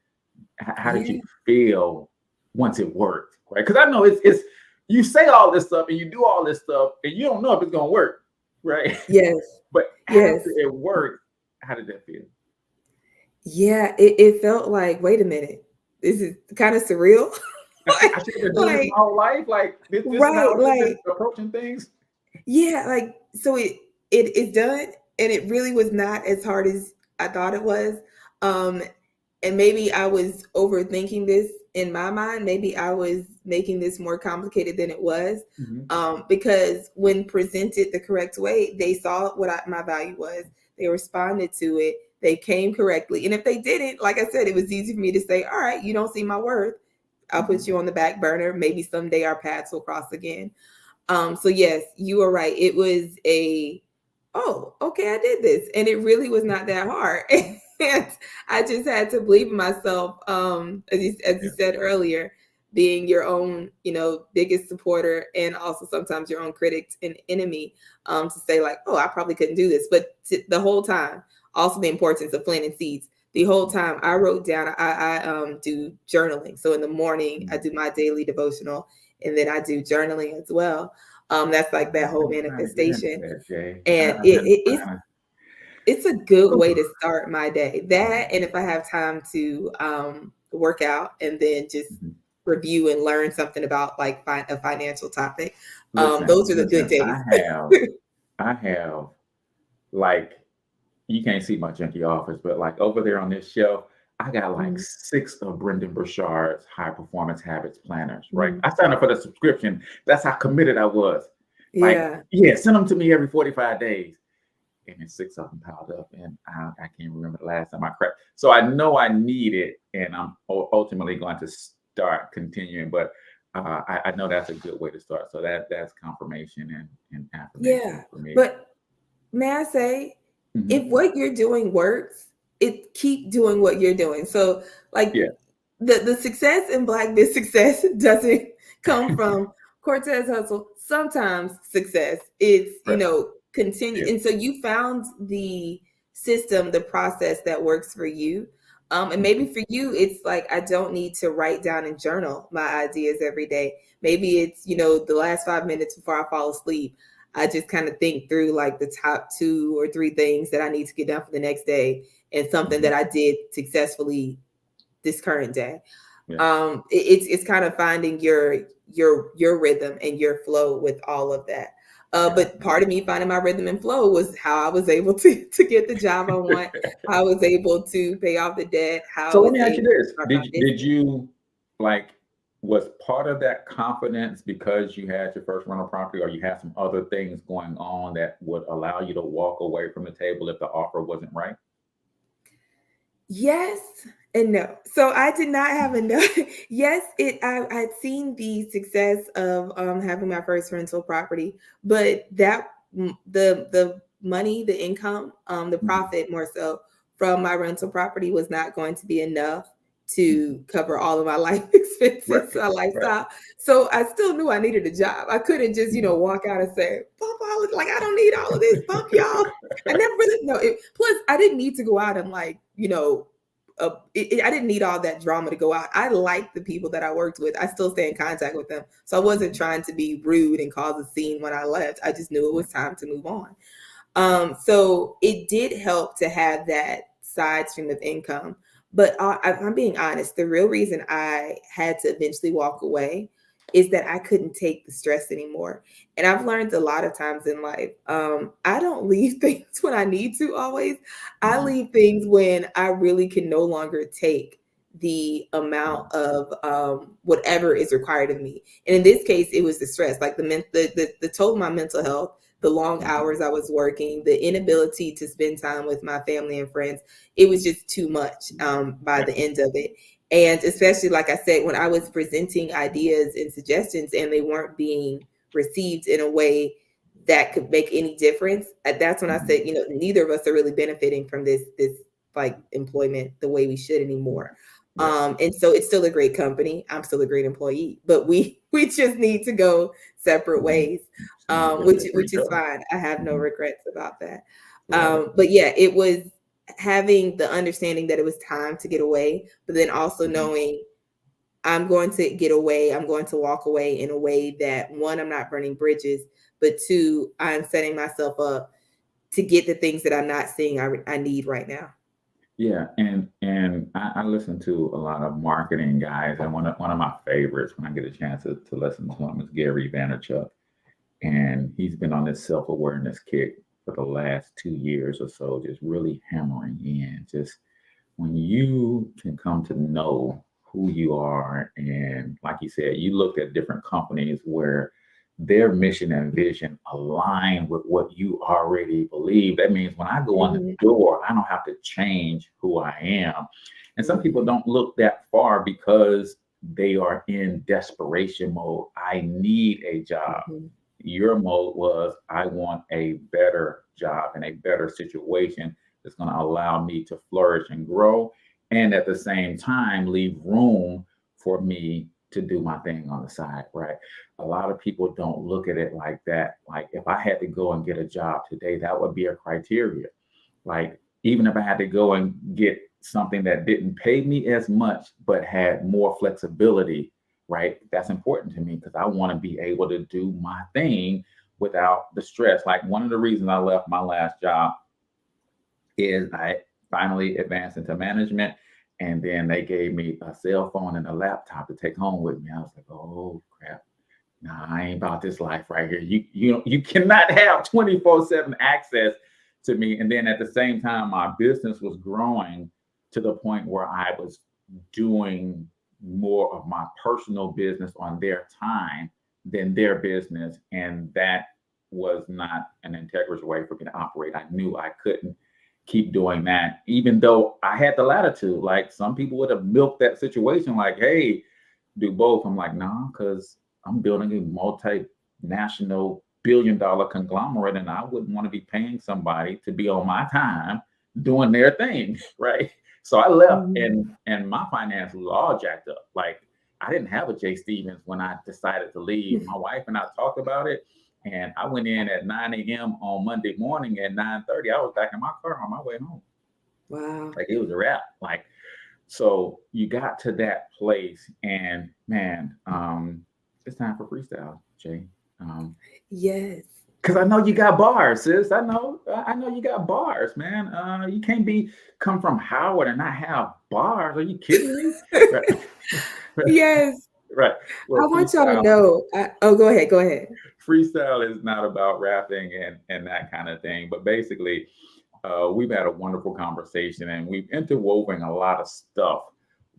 How did you feel once it worked, right? Because I know it's you say all this stuff and you do all this stuff and you don't know if it's gonna work, right? Yes. But after it worked, how did that feel? Yeah, it felt like, wait a minute, this is kind of surreal. I should have been doing this my whole life. Like, this is how I'm approaching things. Yeah, like, so it's done, and it really was not as hard as I thought it was. And maybe I was overthinking this in my mind. Maybe I was making this more complicated than it was. Because when presented the correct way, they saw what my value was. They responded to it. They came correctly. And if they didn't, like I said, it was easy for me to say, all right, you don't see my worth. I'll put you on the back burner. Maybe someday our paths will cross again. So yes, you are right. It was oh, okay, I did this. And it really was not that hard. And I just had to believe in myself. As you said earlier, being your own, biggest supporter, and also sometimes your own critic and enemy, to say like, oh, I probably couldn't do this. But the whole time, also the importance of planting seeds. The whole time I wrote down, I do journaling. So in the morning, I do my daily devotional, and then I do journaling as well. That's like that whole manifestation. And it's a good way to start my day. That, and if I have time to work out and then just review and learn something about like a financial topic. Those are the good days. I have like you can't see my junky office, but like over there on this shelf, I got like Mhm. 6 of Brendan Burchard's high performance habits planners, right? Mhm. I signed up for the subscription. That's how committed I was. Like, Yeah. yeah, send them to me every 45 days. And then 6 of them piled up, and I can't remember the last time I cracked. So I know I need it, and I'm ultimately going to start continuing. But I know that's a good way to start. So that's confirmation and affirmation Yeah. for me. But may I say, if Mhm. what you're doing works, it keep doing what you're doing. So like Yeah. the success in Black biz success doesn't come from Cortez hustle. Sometimes success it's Right. continue, Yeah. and so you found the system, the process that works for you. And maybe Mhm. for you, it's like I don't need to write down and journal my ideas every day. Maybe it's the last 5 minutes before I fall asleep. I just kind of think through like the top 2 or 3 things that I need to get done for the next day and something Mhm. that I did successfully this current day. Yeah. It's kind of finding your rhythm and your flow with all of that. Yeah. But part of me finding my rhythm and flow was how I was able to get the job I want, how I was able to pay off the debt, how I So let was me ask you able to this: start my Did business. you like was part of that confidence because you had your first rental property, or you had some other things going on that would allow you to walk away from the table if the offer wasn't right? Yes and no. So I did not have Mhm. enough. Yes, I'd seen the success of having my first rental property, but the money, the income, the Mhm. profit more so from my rental property was not going to be enough Mhm. to cover all of my life Right. expenses, my Right. lifestyle. So I still knew I needed a job. I couldn't just, Mhm. walk out and say, bump all of like I don't need all of this, bump y'all. I never really no. Plus, I didn't need to go out and like I didn't need all that drama to go out. I liked the people that I worked with. I still stay in contact with them, so I wasn't Mhm. trying to be rude and cause a scene when I left. I just knew it Right. was time to move on. So it did help to have that side stream of income. But I'm being honest, the real reason I had to eventually walk away is that I couldn't take the stress anymore. And I've learned a lot of times in life, I don't leave things when I need to always. I Mhm. leave things when I really can no longer take the Yeah. amount of whatever is required of me. And in this case, it was the stress, like the toll on my mental health, the long Mhm. hours I was working, the inability to spend time with my family and friends. It was just too much by Yeah. the end of it. And especially, like I said, when I was presenting ideas and suggestions and they weren't being received in a way that could make any difference, that's when I Mhm. said, neither of us are really benefiting from this like employment the way we should Right. anymore. Yeah. And so it's still a great company. I'm still a great employee, but we we just need to go separate Mhm. ways, Sounds like which a great which is job. fine. I have no Mhm. regrets about that. Right. But yeah, it was having the understanding that it was time to get away, but then also Mhm. knowing I'm going to get away. I'm going to walk away in a way that one, I'm not burning bridges, but two, I'm setting myself up to get the things that I'm not seeing I need right now. Yeah, and I listen to a lot of marketing guys, and one of my favorites when I get a chance to listen to him is Gary Vaynerchuk, and he's been on this self awareness kick for the last 2 years or so, just really hammering in. Just when you can come to know who you are, and like you said, you looked at different companies where their mission and vision align with what you already believe. That means when I go on the Mhm, door, I don't have to change who I am. And some people mhm, don't look that far because they are in desperation mode. I need a job. mhm, Your mode was, I want a better job and a better situation that's going to allow me to flourish and grow, and at the same time leave room for me to do my thing on the side, right? A lot of people don't look at it like that. Like, if I had to go and get a job today, that would be a criteria. Like, even if I had to go and get something that didn't pay me as much but had more flexibility, right? That's important to me because I want to be able to do my thing without the stress. Like, one of the reasons I left my last job is I finally advanced into management, and then they gave me a cell phone and a laptop to take home with me. I was like, oh crap. Nah, I ain't about this life right here. You cannot have 24/7 access to me. And then at the same time, my business was growing to the point where I was doing more of my personal business on their time than their business. And that was not an integrous way for me to operate. I knew I couldn't keep doing that, even though I had the latitude. Like some people would have milked that situation, like, hey, do both. I'm like, no, because I'm building a multinational billion-dollar conglomerate, and I wouldn't want to be paying somebody to be on my time doing their thing, right? So I left, and my finances was all jacked up. Like I didn't have a J. Stevens when I decided to leave. My wife and I talked about it, and I went in at 9 a.m. on Monday morning. At 9:30, I was back in my car on my way home. Wow. Like it was a wrap. Like, so you got to that place, and man, it's time for freestyle, Jay. Yes. Because I know you got bars, sis. I know you got bars, man. You can't come from Howard and not have bars. Are you kidding me? Right. Yes. Right. Well, I want y'all to know. Go ahead. Freestyle is not about rapping and that kind of thing, but basically, we've had a wonderful conversation and we've interwoven a lot of stuff.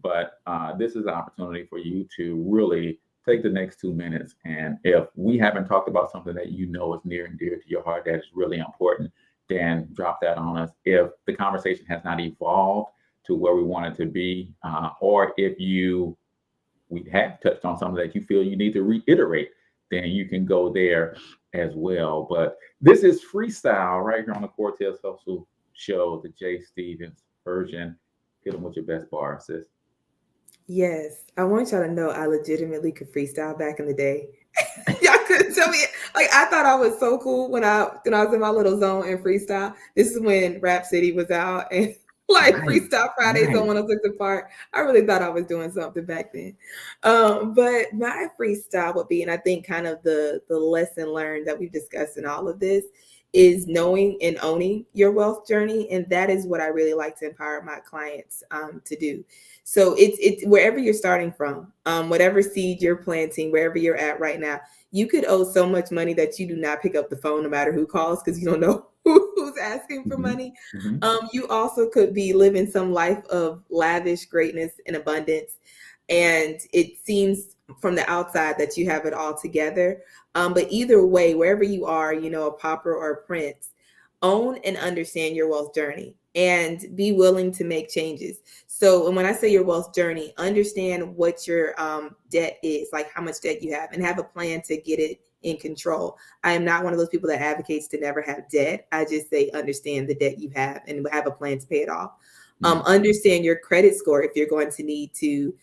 But this is an opportunity for you to really take the next 2 minutes. And if we haven't talked about something that you know is near and dear to your heart that is really important, then drop that on us. If the conversation has not evolved to where we want it to be, or if we have touched on something that you feel you need to reiterate, then you can go there as well. But this is freestyle right here on the Cortez Hustle Show, the J. Stevens version. Hit them with your best bar, sis. Yes, I want y'all to know I legitimately could freestyle back in the day. Y'all couldn't tell me. Like I thought I was so cool when I was in my little zone and freestyle. This is when Rap City was out and like Freestyle Friday, so when I took the part, I really thought I was doing something back then. But my freestyle would be, and I think kind of the lesson learned that we've discussed in all of this is knowing and owning your wealth journey. And that is what I really like to empower my clients to do. So it's wherever you're starting from, whatever seed you're planting, wherever you're at right now, you could owe so much money that you do not pick up the phone no matter who calls because you don't know who's asking for money. You also could be living some life of lavish greatness and abundance. And it seems from the outside that you have it all together. But either way, wherever you are, a pauper or a prince, own and understand your wealth journey and be willing to make changes. So, and when I say your wealth journey, understand what your debt is, like how much debt you have, and have a plan to get it in control. I am not one of those people that advocates to never have debt. I just say understand the debt you have and have a plan to pay it off. Understand your credit score if you're going to need to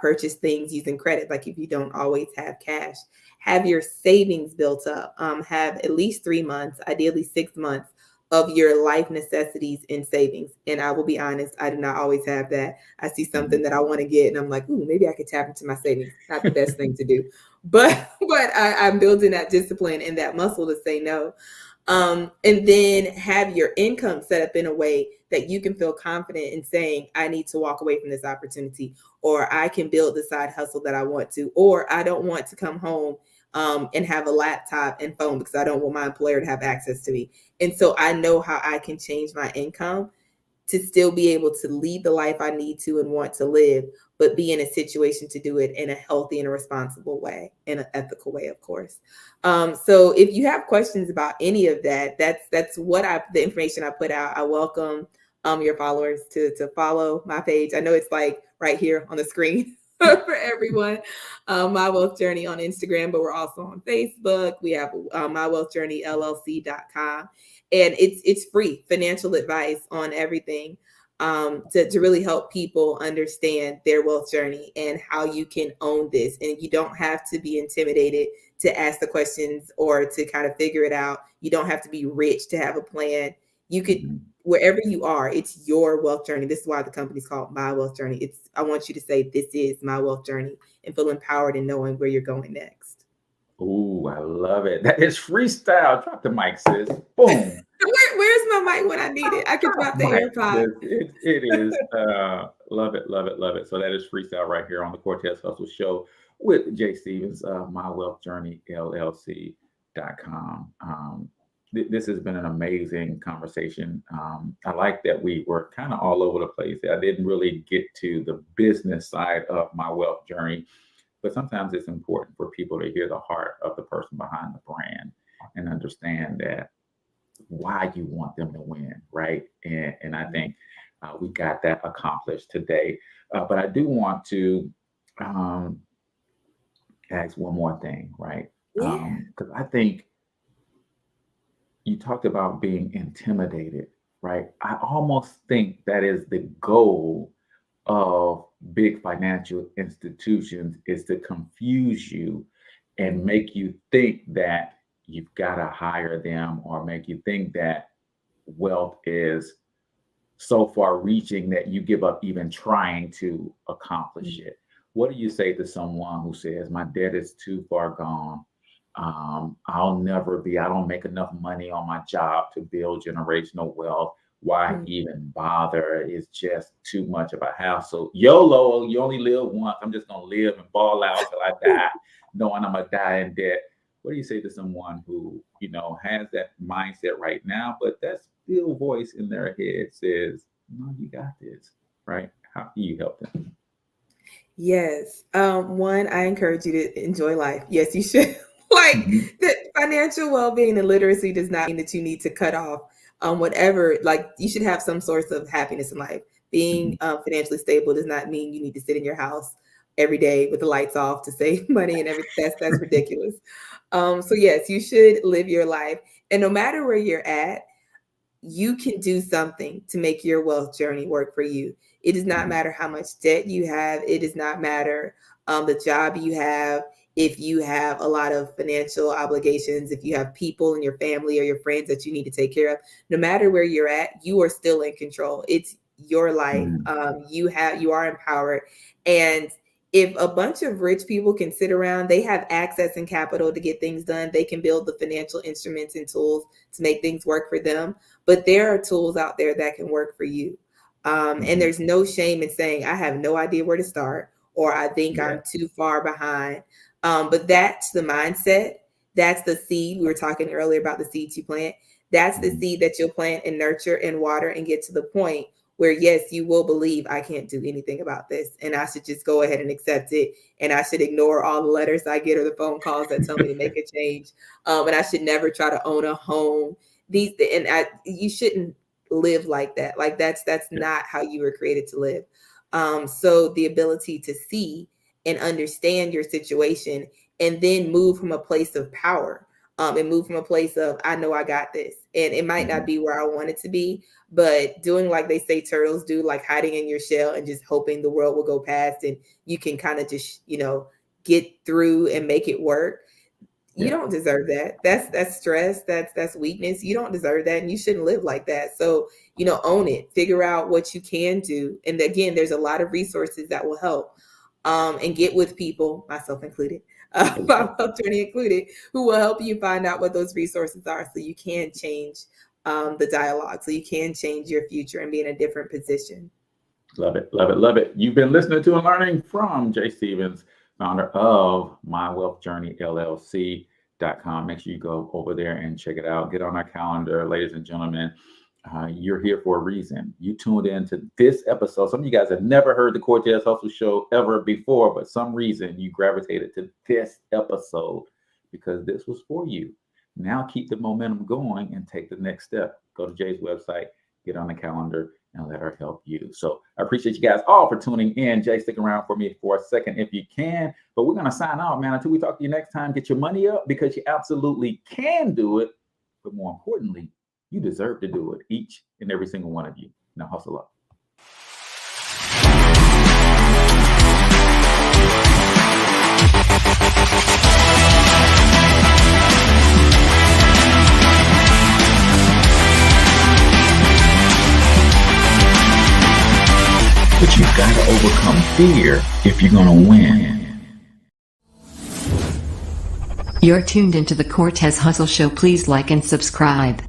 purchase things using credit, like if you don't always have cash. Have your savings built up. Have at least 3 months, ideally 6 months of your life necessities in savings. And I will be honest, I do not always have that. I see something that I want to get and I'm like, ooh, maybe I could tap into my savings. Not the best thing to do. But I'm building that discipline and that muscle to say no. And then have your income set up in a way that you can feel confident in saying, I need to walk away from this opportunity, or I can build the side hustle that I want to, or I don't want to come home and have a laptop and phone because I don't want my employer to have access to me. And so I know how I can change my income to still be able to lead the life I need to and want to live, but be in a situation to do it in a healthy and a responsible way, in an ethical way, of course. So if you have questions about any of that, that's what the information I put out. I welcome your followers to follow my page. I know it's like right here on the screen for everyone. My Wealth Journey on Instagram, but we're also on Facebook. We have mywealthjourneyllc.com. And it's free financial advice on everything to really help people understand their wealth journey and how you can own this. And you don't have to be intimidated to ask the questions or to kind of figure it out. You don't have to be rich to have a plan. You could, wherever you are, it's your wealth journey. This is why the company's called My Wealth Journey. I want you to say, this is my wealth journey, and feel empowered in knowing where you're going next. Ooh, I love it. That is freestyle. Drop the mic, sis. Boom. Where's my mic when I need it? I could drop the AirPod. It is. Love it, love it, love it. So that is freestyle right here on the Cortez Hustle Show with J. Stevens, My Wealth Journey LLC.com. this has been an amazing conversation. I like that we were kind of all over the place. I didn't really get to the business side of my wealth journey, but sometimes it's important for people to hear the heart of the person behind the brand and understand that why you want them to win, right? And I think we got that accomplished today. But I do want to ask one more thing, right? Yeah. Because I think you talked about being intimidated, right? I almost think that is the goal of big financial institutions, is to confuse you and make you think that you've got to hire them, or make you think that wealth is so far reaching that you give up even trying to accomplish it. What do you say to someone who says, my debt is too far gone? I don't make enough money on my job to build generational wealth. Why even bother? It's just too much of a hassle. YOLO, you only live once. I'm just going to live and ball out till I die, knowing I'm going to die in debt. What do you say to someone who, has that mindset right now, but that still voice in their head says, no, you got this, right? How do you help them? Yes. One, I encourage you to enjoy life. Yes, you should. Like, the financial well-being and literacy does not mean that you need to cut off whatever. Like, you should have some source of happiness in life. Being financially stable does not mean you need to sit in your house every day with the lights off to save money and everything. That's ridiculous. So yes, you should live your life, and no matter where you're at, you can do something to make your wealth journey work for you. It does not matter how much debt you have. It does not matter the job you have. If you have a lot of financial obligations, if you have people in your family or your friends that you need to take care of, no matter where you're at, you are still in control. It's your life. You are empowered. And if a bunch of rich people can sit around, they have access and capital to get things done. They can build the financial instruments and tools to make things work for them. But there are tools out there that can work for you. And there's no shame in saying, I have no idea where to start, or I think I'm too far behind. But that's the mindset. That's the seed. We were talking earlier about the seeds you plant. That's the seed that you'll plant and nurture and water and get to the point where, yes, you will believe I can't do anything about this, and I should just go ahead and accept it. And I should ignore all the letters I get or the phone calls that tell me to make a change. And I should never try to own a home. You shouldn't live like that. Like that's not how you were created to live. So the ability to see and understand your situation, and then move from a place of power, and move from a place of, I know I got this. And it might not be where I want it to be, but doing like they say turtles do, like hiding in your shell and just hoping the world will go past and you can kind of just, get through and make it work. You don't deserve that. That's stress. That's weakness. You don't deserve that. And you shouldn't live like that. So, own it, figure out what you can do. And again, there's a lot of resources that will help. And get with people, myself included, my wealth journey included, who will help you find out what those resources are so you can change the dialogue, so you can change your future and be in a different position. Love it, love it, love it. You've been listening to and learning from Jay Stevens, founder of My Wealth Journey LLC.com. Make sure you go over there and check it out. Get on our calendar, ladies and gentlemen. You're here for a reason. You tuned in to this episode. Some of you guys have never heard the Cortez Hustle Show ever before, but some reason you gravitated to this episode because this was for you. Now keep the momentum going and take the next step. Go to Jay's website, get on the calendar, and let her help you. So I appreciate you guys all for tuning in. Jay, stick around for me for a second if you can. But we're going to sign out, man. Until we talk to you next time, get your money up because you absolutely can do it. But more importantly, you deserve to do it, each and every single one of you. Now hustle up. But you've got to overcome fear if you're going to win. You're tuned into the Cortez Hustle Show. Please like and subscribe.